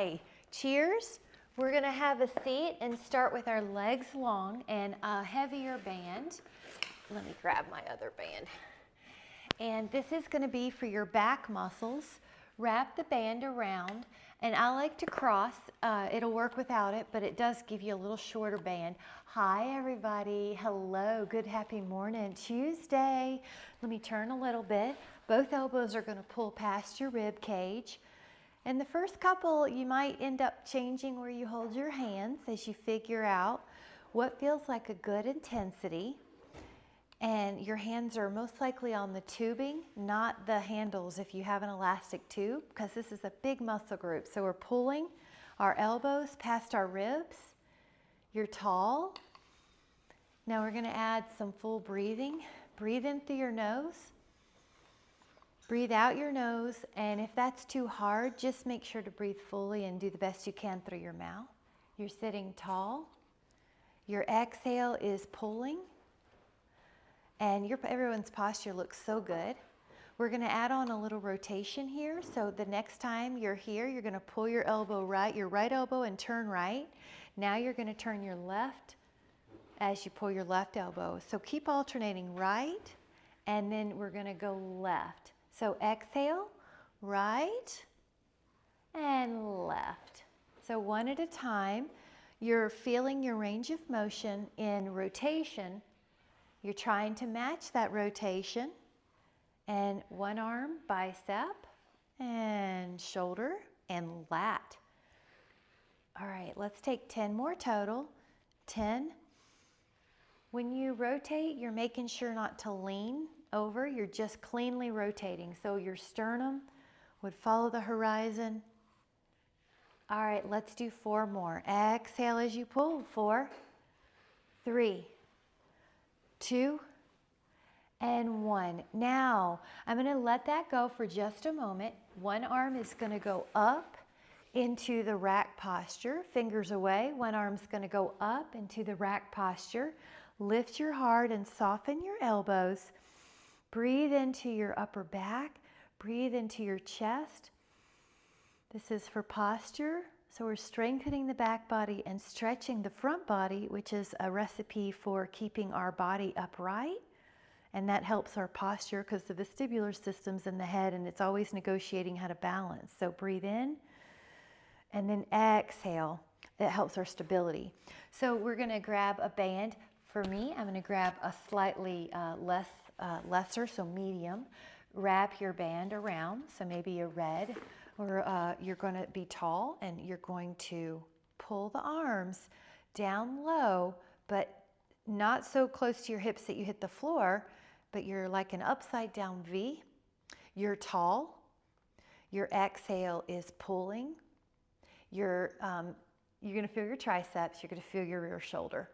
Hi, cheers. We're gonna have a seat and start with our legs long and a heavier band. Let me grab my other band. And this is gonna be for your back muscles. Wrap the band around, and I like to cross. It'll work without it, but it does give you a little shorter band. Hi everybody, hello, good happy morning, Tuesday. Let me turn a little bit. Both elbows are gonna pull past your rib cage. And the first couple, you might end up changing where you hold your hands as you figure out what feels like a good intensity. And your hands are most likely on the tubing, not the handles if you have an elastic tube, because this is a big muscle group. So we're pulling our elbows past our ribs. You're tall. Now we're going to add some full breathing. Breathe in through your nose. Breathe out your nose, and if that's too hard, just make sure to breathe fully and do the best you can through your mouth. You're sitting tall. Your exhale is pulling, and everyone's posture looks so good. We're going to add on a little rotation here, so the next time you're here, you're going to pull your elbow right, your right elbow, and turn right. Now you're going to turn your left as you pull your left elbow. So keep alternating right, and then we're going to go left. So exhale, right and left. So one at a time. You're feeling your range of motion in rotation. You're trying to match that rotation. And one arm, bicep, and shoulder, and lat. All right, let's take 10 more total. 10. When you rotate, you're making sure not to lean over, you're just cleanly rotating. So your sternum would follow the horizon. All right, let's do 4 more. Exhale as you pull. 4, 3, 2, and 1. Now, I'm gonna let that go for just a moment. One arm is gonna go up into the rack posture, fingers away. One arm's gonna go up into the rack posture. Lift your heart and soften your elbows. Breathe into your upper back, breathe into your chest. This is for posture, so we're strengthening the back body and stretching the front body, which is a recipe for keeping our body upright. And that helps our posture because the vestibular system's in the head and it's always negotiating how to balance. So breathe in and then exhale. It helps our stability. So we're gonna grab a band. For me, I'm gonna grab a slightly lesser, so medium. Wrap your band around, so maybe a red, or you're going to be tall and you're going to pull the arms down low, but not so close to your hips that you hit the floor, but you're like an upside down V. You're tall. Your exhale is pulling. You're going to feel your triceps. You're going to feel your rear shoulder.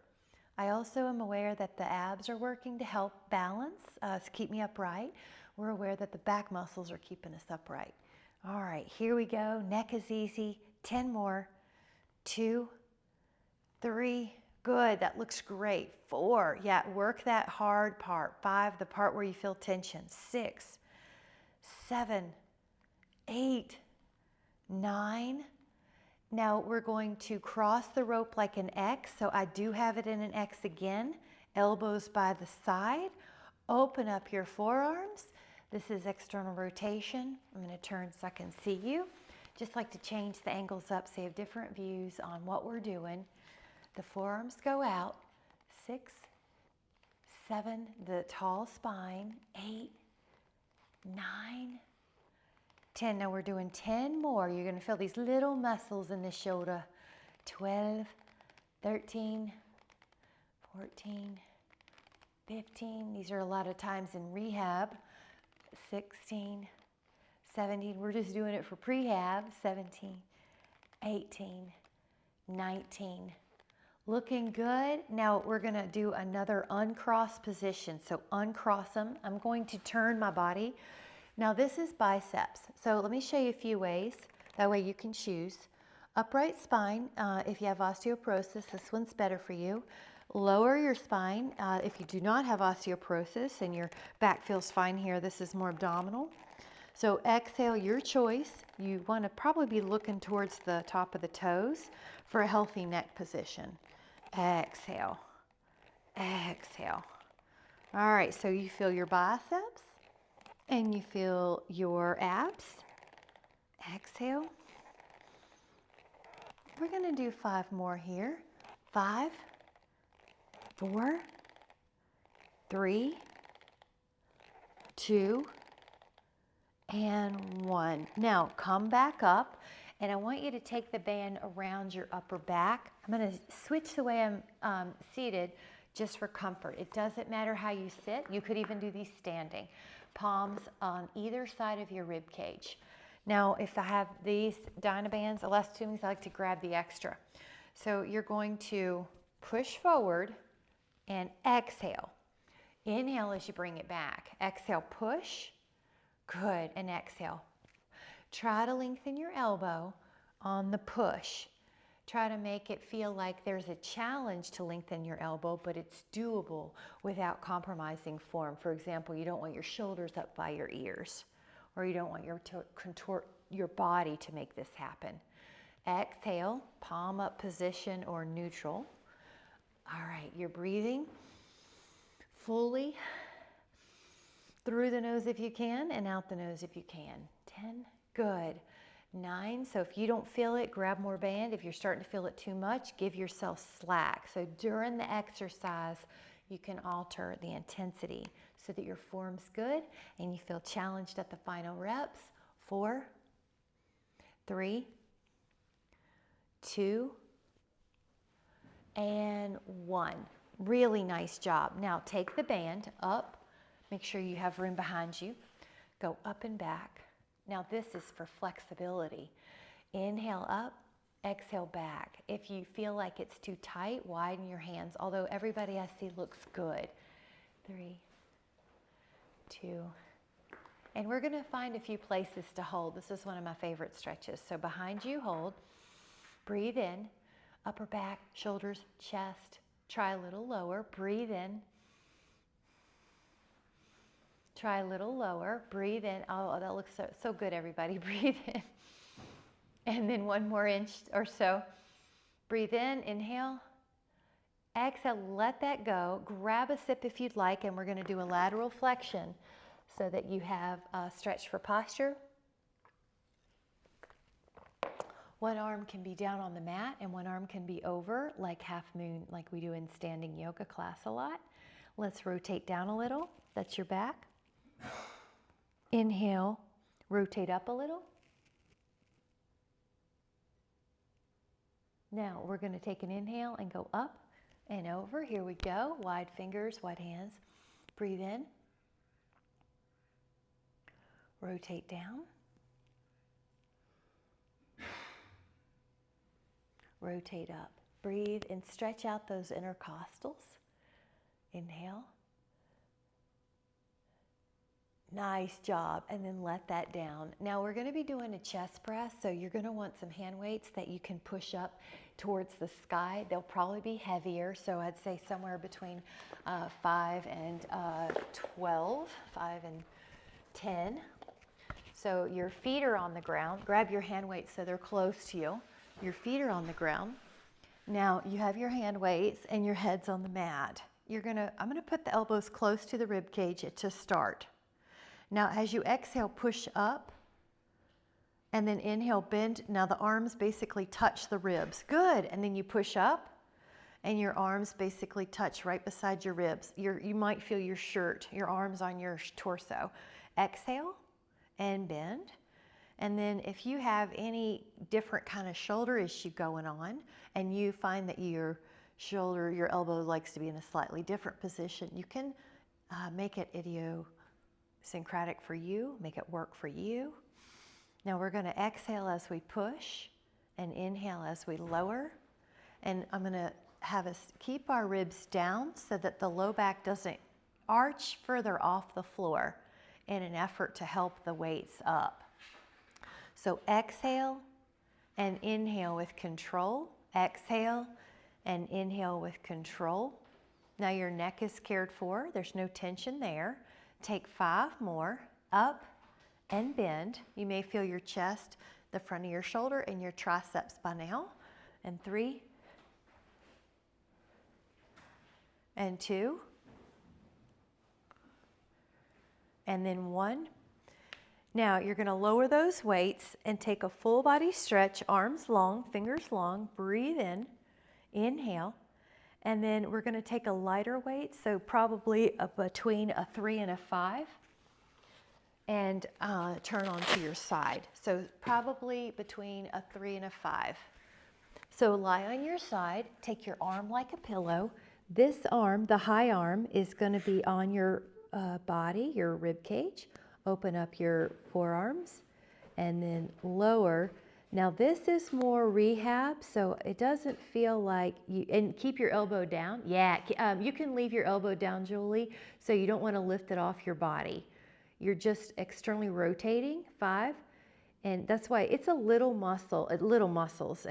I also am aware that the abs are working to help balance, to keep me upright. We're aware that the back muscles are keeping us upright. All right, here we go. Neck is easy. 10 more. 2, 3, good. That looks great. 4, yeah, work that hard part. 5, the part where you feel tension. 6, 7, 8, 9. Now we're going to cross the rope like an X. So I do have it in an X again. Elbows by the side. Open up your forearms. This is external rotation. I'm going to turn so I can see you. Just like to change the angles up so you have different views on what we're doing. The forearms go out. 6, 7, the tall spine. 8, 9, 10. Now we're doing 10 more. You're going to feel these little muscles in the shoulder. 12, 13, 14, 15. These are a lot of times in rehab. 16, 17. We're just doing it for prehab. 17, 18, 19. Looking good. Now we're going to do another uncross position. So uncross them. I'm going to turn my body. Now this is biceps. So let me show you a few ways. That way you can choose. Upright spine, if you have osteoporosis, this one's better for you. Lower your spine if you do not have osteoporosis and your back feels fine here. This is more abdominal. So exhale, your choice. You want to probably be looking towards the top of the toes for a healthy neck position. Exhale, exhale. All right, so you feel your biceps and you feel your abs. Exhale. We're going to do 5 more here. 5, 4, 3, 2, and 1. Now come back up, and I want you to take the band around your upper back. I'm going to switch the way I'm seated just for comfort. It doesn't matter how you sit. You could even do these standing. Palms on either side of your rib cage. Now, if I have these dynabands, elastomies, I like to grab the extra. So you're going to push forward and exhale. Inhale as you bring it back. Exhale, push. Good, and exhale. Try to lengthen your elbow on the push. Try to make it feel like there's a challenge to lengthen your elbow, but it's doable without compromising form. For example, you don't want your shoulders up by your ears, or you don't want to contort your body to make this happen. Exhale, palm up position or neutral. All right, you're breathing fully through the nose if you can, and out the nose if you can. 10, good. 9, so if you don't feel it, grab more band. If you're starting to feel it too much, give yourself slack. So during the exercise, you can alter the intensity so that your form's good and you feel challenged at the final reps. 4, 3, 2, and 1. Really nice job. Now take the band up. Make sure you have room behind you. Go up and back. Now this is for flexibility. Inhale up, exhale back. If you feel like it's too tight, widen your hands, although everybody I see looks good. 3, 2, and we're gonna find a few places to hold. This is one of my favorite stretches. So behind you, hold. Breathe in, upper back, shoulders, chest. Try a little lower, breathe in. Try a little lower, breathe in. Oh, that looks so good, everybody. Breathe in. And then 1 more inch or so. Breathe in, inhale. Exhale, let that go. Grab a sip if you'd like, and we're going to do a lateral flexion so that you have a stretch for posture. One arm can be down on the mat, and one arm can be over, like half moon, like we do in standing yoga class a lot. Let's rotate down a little. That's your back. Inhale, rotate up a little. Now we're going to take an inhale and go up and over. Here we go. Wide fingers, wide hands. Breathe in. Rotate down. Rotate up. Breathe and stretch out those intercostals. Inhale. Nice job, and then let that down. Now we're going to be doing a chest press, so you're going to want some hand weights that you can push up towards the sky. They'll probably be heavier, so I'd say somewhere between 5 and 12, 5 and 10. So your feet are on the ground. Grab your hand weights so they're close to you. Your feet are on the ground. Now you have your hand weights and your head's on the mat. I'm going to put the elbows close to the rib cage to start. Now, as you exhale, push up, and then inhale, bend. Now the arms basically touch the ribs. Good, and then you push up, and your arms basically touch right beside your ribs. You might feel your shirt, your arms on your torso. Exhale, and bend. And then if you have any different kind of shoulder issue going on, and you find that your shoulder, your elbow likes to be in a slightly different position, you can make it idiosyncratic for you, make it work for you. Now we're going to exhale as we push and inhale as we lower. And I'm going to have us keep our ribs down so that the low back doesn't arch further off the floor in an effort to help the weights up. So exhale and inhale with control. Exhale and inhale with control. Now your neck is cared for. There's no tension there. Take 5 more. Up and bend. You may feel your chest, the front of your shoulder, and your triceps by now. And 3, and 2, and then 1. Now you're going to lower those weights and take a full body stretch, arms long, fingers long. Breathe in, inhale, and then we're going to take a lighter weight, so probably between a 3 and a 5, and turn onto your side. So probably between a 3 and a 5. So lie on your side, take your arm like a pillow. This arm, the high arm, is going to be on your body, your rib cage. Open up your forearms and then lower. Now this is more rehab, so it doesn't feel like you, and keep your elbow down. Yeah, you can leave your elbow down, Julie, so you don't want to lift it off your body. You're just externally rotating, 5, and that's why it's a little muscle, little muscles,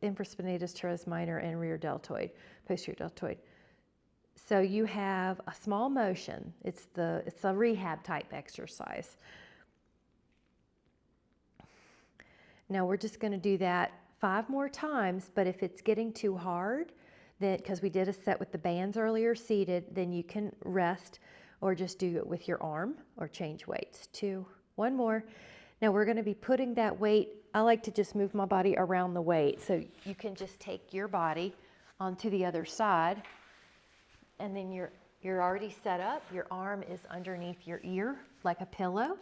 infraspinatus, teres minor, and rear deltoid, posterior deltoid. So you have a small motion. It's a rehab type exercise. Now we're just going to do that 5 more times, but if it's getting too hard, then, because we did a set with the bands earlier seated, then you can rest or just do it with your arm or change weights. 2, 1 more. Now we're going to be putting that weight, I like to just move my body around the weight, so you can just take your body onto the other side, and then you're already set up. Your arm is underneath your ear like a pillow.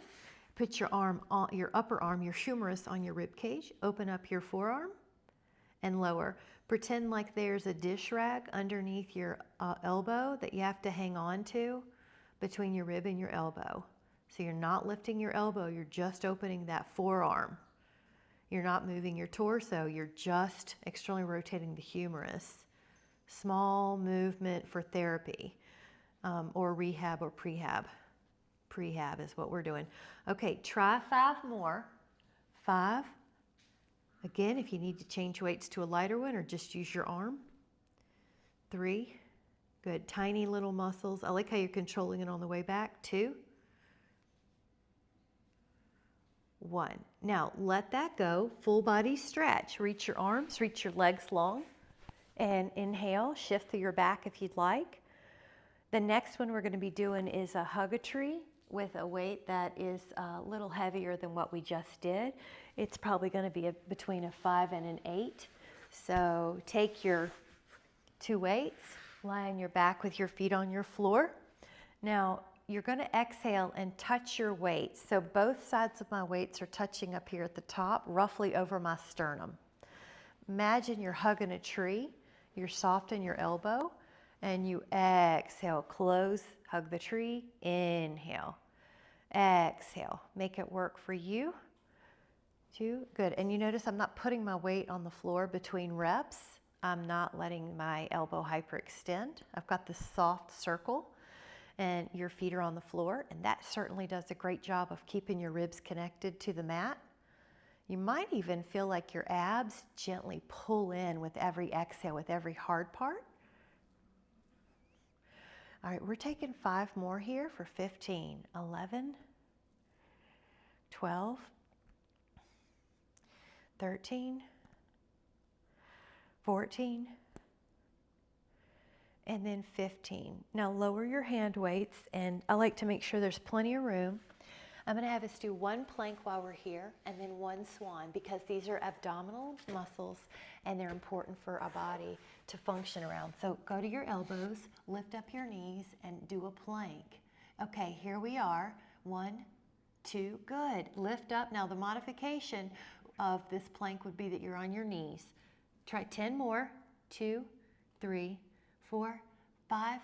Put your arm on your upper arm, your humerus, on your rib cage. Open up your forearm and lower. Pretend like there's a dish rag underneath your elbow that you have to hang on to between your rib and your elbow. So you're not lifting your elbow, you're just opening that forearm. You're not moving your torso, you're just externally rotating the humerus. Small movement for therapy, or rehab or prehab. Prehab is what we're doing. Okay, try 5 more. 5. Again, if you need to change weights to a lighter one or just use your arm. 3. Good, tiny little muscles. I like how you're controlling it on the way back. 2. 1. Now let that go. Full body stretch. Reach your arms, reach your legs long. And inhale, shift through your back if you'd like. The next one we're going to be doing is a hug-a-tree with a weight that is a little heavier than what we just did. It's probably going to be between a 5 and an 8. So take your 2 weights, lie on your back with your feet on your floor. Now you're going to exhale and touch your weights. So both sides of my weights are touching up here at the top, roughly over my sternum. Imagine you're hugging a tree. You're soft in your elbow, and you exhale, close, hug the tree, inhale, exhale. Make it work for you. 2, good. And you notice I'm not putting my weight on the floor between reps. I'm not letting my elbow hyperextend. I've got this soft circle, and your feet are on the floor, and that certainly does a great job of keeping your ribs connected to the mat. You might even feel like your abs gently pull in with every exhale, with every hard part. All right, we're taking 5 more here for 15, 11, 12, 13, 14, and then 15. Now lower your hand weights, and I like to make sure there's plenty of room. I'm going to have us do 1 plank while we're here and then 1 swan, because these are abdominal muscles and they're important for our body to function around. So go to your elbows, lift up your knees, and do a plank. Okay, here we are. 1, 2, good. Lift up. Now the modification of this plank would be that you're on your knees. Try 10 more. 2, 3, 4, 5,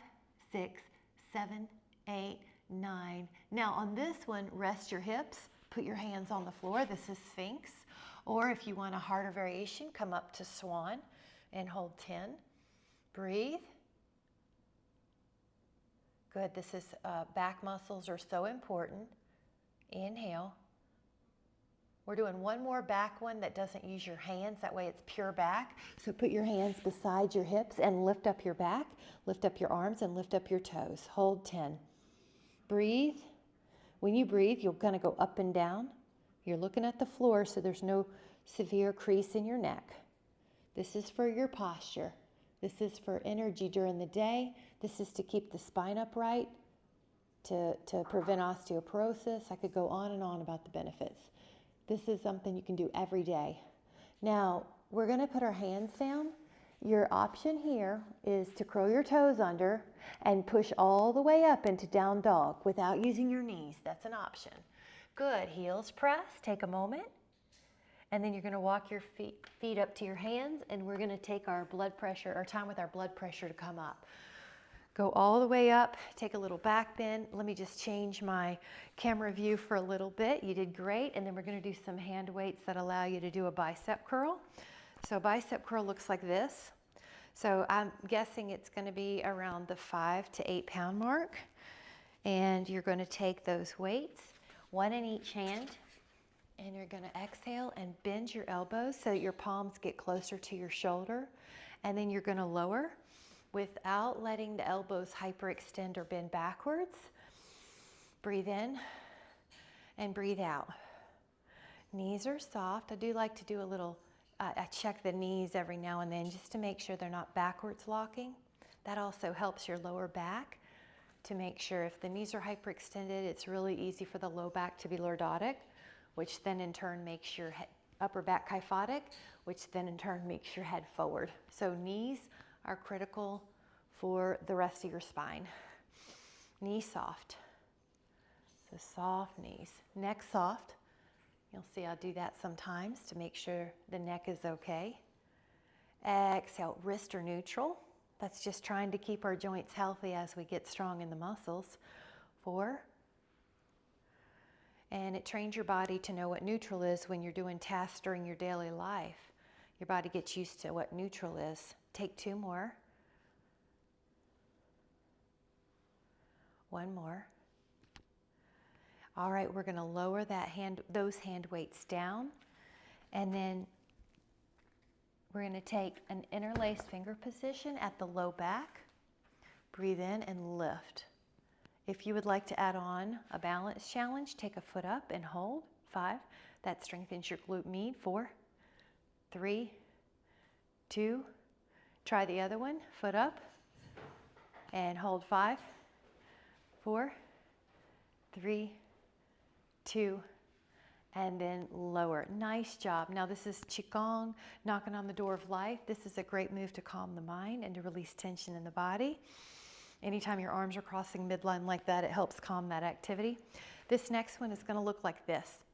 6, 7, 8, 9. Now on this one, rest your hips, put your hands on the floor. This is Sphinx. Or if you want a harder variation, come up to Swan and hold 10. Breathe. Good, this is back muscles are so important. Inhale. We're doing 1 more back one that doesn't use your hands. That way it's pure back. So put your hands beside your hips and lift up your back, lift up your arms, and lift up your toes. Hold 10. Breathe. when you breathe, you're gonna go up and down. You're looking at the floor so there's no severe crease in your neck. This is for your posture. This is for energy during the day. This is to keep the spine upright, to prevent osteoporosis. I could go on and on about the benefits. This is something you can do every day. Now, we're gonna put our hands down. Your option here is to curl your toes under and push all the way up into down dog without using your knees. That's an option. Good, heels press, take a moment. And then you're gonna walk your feet up to your hands, and we're gonna take our blood pressure, our time with our blood pressure to come up. Go all the way up, take a little back bend. Let me just change my camera view for a little bit. You did great. And then we're gonna do some hand weights that allow you to do a bicep curl. So bicep curl looks like this. So I'm guessing it's gonna be around the 5 to 8 pound mark. And you're gonna take those weights, one in each hand, and you're gonna exhale and bend your elbows so that your palms get closer to your shoulder. And then you're gonna lower without letting the elbows hyperextend or bend backwards. Breathe in and breathe out. Knees are soft. I do like to do a little, I check the knees every now and then just to make sure they're not backwards locking. That also helps your lower back to make sure if the knees are hyperextended, it's really easy for the low back to be lordotic, which then in turn makes your upper back kyphotic, which then in turn makes your head forward. So knees are critical for the rest of your spine. Knee soft. So soft knees. Neck soft. You'll see I'll do that sometimes to make sure the neck is okay. Exhale, wrists are neutral. That's just trying to keep our joints healthy as we get strong in the muscles. 4. And it trains your body to know what neutral is when you're doing tasks during your daily life. Your body gets used to what neutral is. Take 2 more. 1 more. All right, we're gonna lower those hand weights down, and then we're gonna take an interlaced finger position at the low back. Breathe in and lift. If you would like to add on a balance challenge, take a foot up and hold. 5, that strengthens your glute med. 4, 3, 2, try the other one, foot up and hold. 5, 4, 3, 2, and then lower. Nice job. Now this is Qigong, knocking on the door of life. This is a great move to calm the mind and to release tension in the body. Anytime your arms are crossing midline like that, it helps calm that activity. This next one is going to look like this.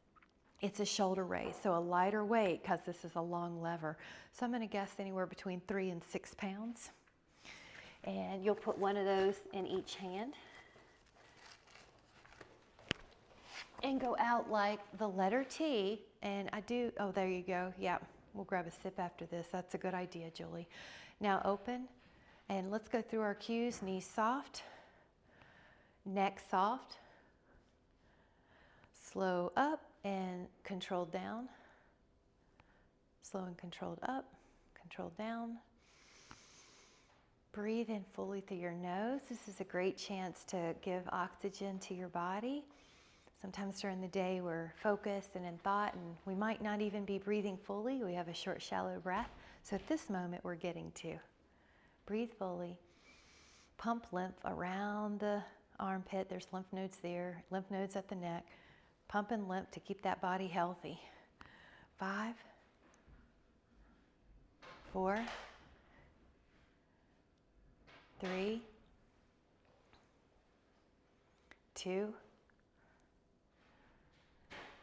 It's a shoulder raise, so a lighter weight because this is a long lever. So I'm going to guess anywhere between 3 and 6 pounds. And you'll put one of those in each hand. And go out like the letter T, and oh, there you go. Yeah, we'll grab a sip after this. That's a good idea, Julie. Now open, and let's go through our cues. Knees soft, neck soft, slow up and controlled down, slow and controlled up, controlled down. Breathe in fully through your nose. This is a great chance to give oxygen to your body. Sometimes during the day we're focused and in thought, and we might not even be breathing fully. We have a short, shallow breath. So at this moment we're getting to. Breathe fully. Pump lymph around the armpit. There's lymph nodes there, lymph nodes at the neck. Pumping lymph to keep that body healthy. 5, 4, 3, 2.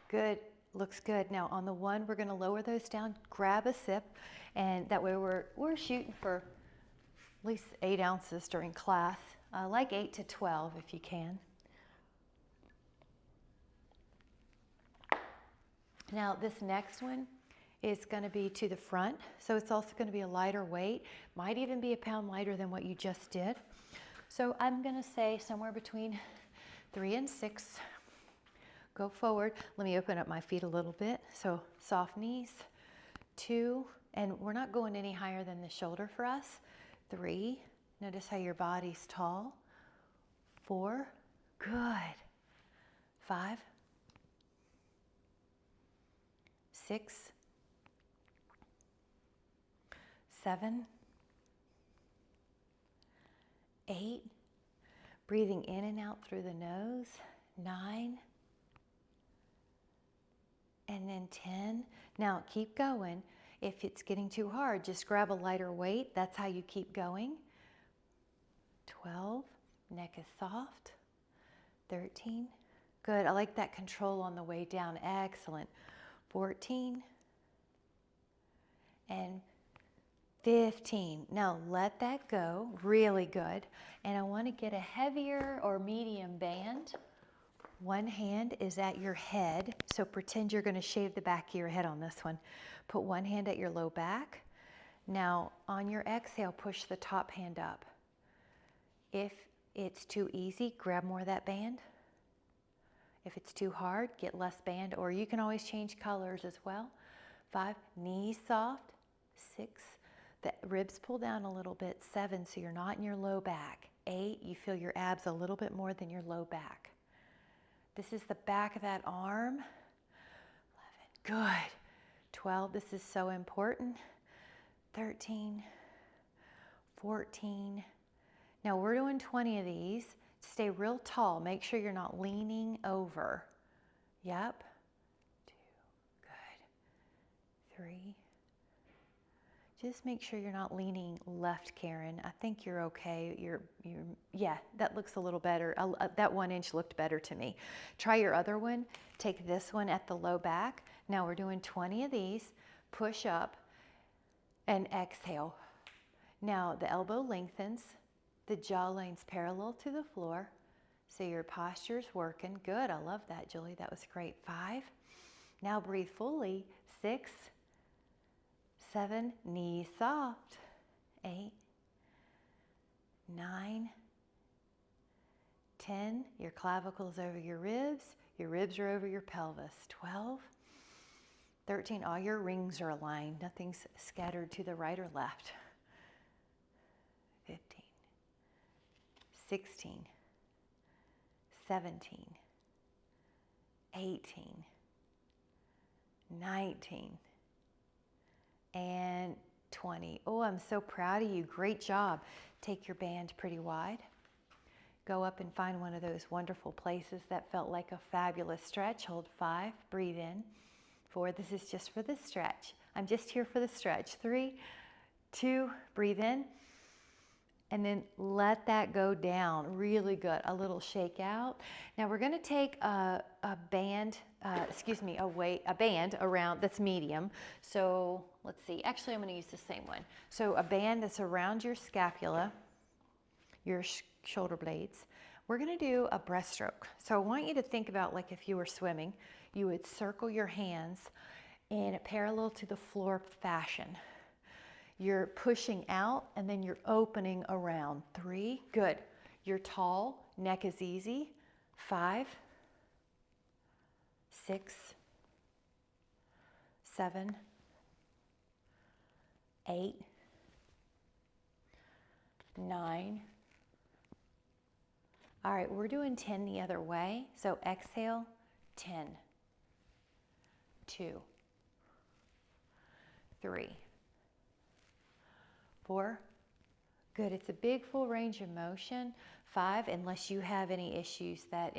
Good, looks good. Now on the 1, we're gonna lower those down, grab a sip, and that way we're shooting for at least 8 ounces during class, like 8 to 12 if you can. Now this next one is gonna be to the front, so it's also gonna be a lighter weight, might even be a pound lighter than what you just did. So I'm gonna say somewhere between 3 and 6. Go forward. Let me open up my feet a little bit. So soft knees. 2, and we're not going any higher than the shoulder for us. 3, notice how your body's tall. 4, good. 5, 6, 7, 8. Breathing in and out through the nose. 9. And then 10. Now keep going. If it's getting too hard, just grab a lighter weight. That's how you keep going. 12. Neck is soft. 13. Good. I like that control on the way down. Excellent. 14. And 15. Now let that go. Really good. And I want to get a heavier or medium band. One hand is at your head. So pretend you're going to shave the back of your head on this one. Put one hand at your low back. Now on your exhale, push the top hand up. If it's too easy, grab more of that band. If it's too hard, get less band, or you can always change colors as well. 5, knees soft. 6, the ribs pull down a little bit. 7, so you're not in your low back. 8, you feel your abs a little bit more than your low back. This is the back of that arm. 11, good. 12, this is so important. 13, 14. Now we're doing 20 of these. Stay real tall. Make sure you're not leaning over. Yep. 2, good. 3. Just make sure you're not leaning left, Karen. I think you're okay. Yeah, that looks a little better. That 1 inch looked better to me. Try your other one. Take this one at the low back. Now we're doing 20 of these. Push up and exhale. Now the elbow lengthens. The jawline's parallel to the floor. So your posture's working. Good. I love that, Julie. That was great. 5. Now breathe fully. 6, 7, knees soft. 8, 9, 10. Your clavicles over your ribs are over your pelvis. 12, 13. All your rings are aligned. Nothing's scattered to the right or left. 15, 16, 17, 18, 19, and 20. Oh, I'm so proud of you. Great job. Take your band pretty wide. Go up and find one of those wonderful places that felt like a fabulous stretch. Hold 5. Breathe in. 4. This is just for the stretch. I'm just here for the stretch. 3, 2. Breathe in. And then let that go down. Really good. A little shake out. Now we're going to take a band around that's medium. So let's see. Actually, I'm going to use the same one. So a band that's around your scapula, your shoulder blades. We're going to do a breaststroke. So I want you to think about like if you were swimming, you would circle your hands in a parallel to the floor fashion. You're pushing out and then you're opening around. 3, good. You're tall, neck is easy. 5, 6, 7, 8, 9. All right, we're doing 10 the other way. So exhale, 10, 2, 3, 4. Good. It's a big full range of motion. 5, unless you have any issues that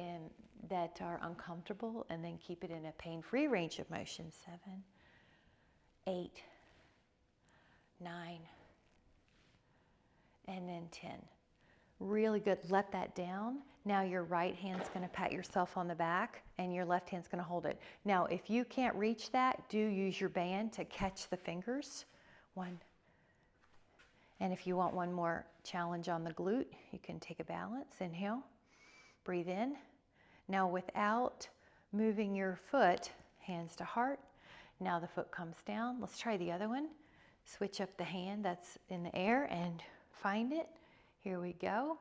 are uncomfortable, and then keep it in a pain-free range of motion. 7, 8, 9, and then 10. Really good. Let that down. Now your right hand's going to pat yourself on the back and your left hand's going to hold it. Now, if you can't reach that, do use your band to catch the fingers. 1. And if you want one more challenge on the glute, you can take a balance. Inhale, breathe in. Now without moving your foot, hands to heart. Now the foot comes down. Let's try the other one. Switch up the hand that's in the air and find it. Here we go.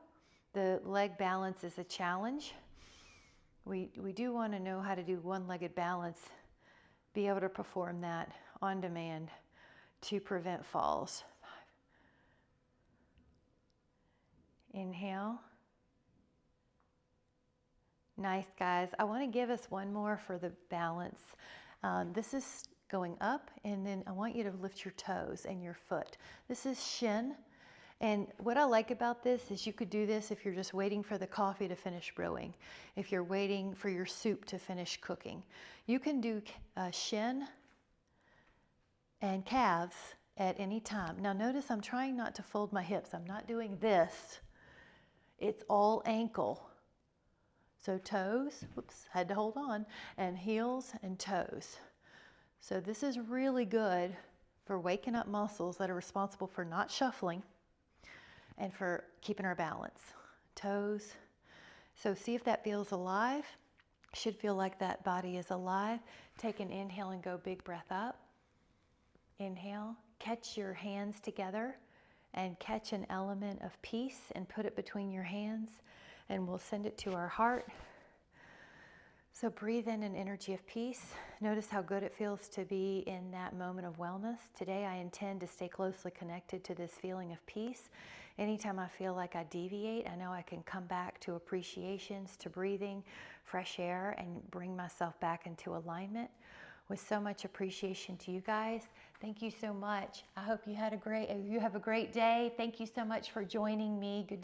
The leg balance is a challenge. We do want to know how to do one-legged balance, be able to perform that on demand to prevent falls. 5. Inhale. Nice, guys. I want to give us one more for the balance. This is going up, and then I want you to lift your toes and your foot. This is shin. And what I like about this is you could do this if you're just waiting for the coffee to finish brewing, if you're waiting for your soup to finish cooking. You can do shin and calves at any time. Now notice I'm trying not to fold my hips. I'm not doing this. It's all ankle. So toes, whoops, had to hold on, and heels and toes. So this is really good for waking up muscles that are responsible for not shuffling and for keeping our balance. Toes. So see if that feels alive. Should feel like that body is alive. Take an inhale and go big breath up. Inhale, catch your hands together and catch an element of peace and put it between your hands, and we'll send it to our heart. So breathe in an energy of peace. Notice how good it feels to be in that moment of wellness. Today I intend to stay closely connected to this feeling of peace. Anytime I feel like I deviate, I know I can come back to appreciations, to breathing, fresh air, and bring myself back into alignment. With so much appreciation to you guys. Thank you so much. I hope you have a great day. Thank you so much for joining me. Good to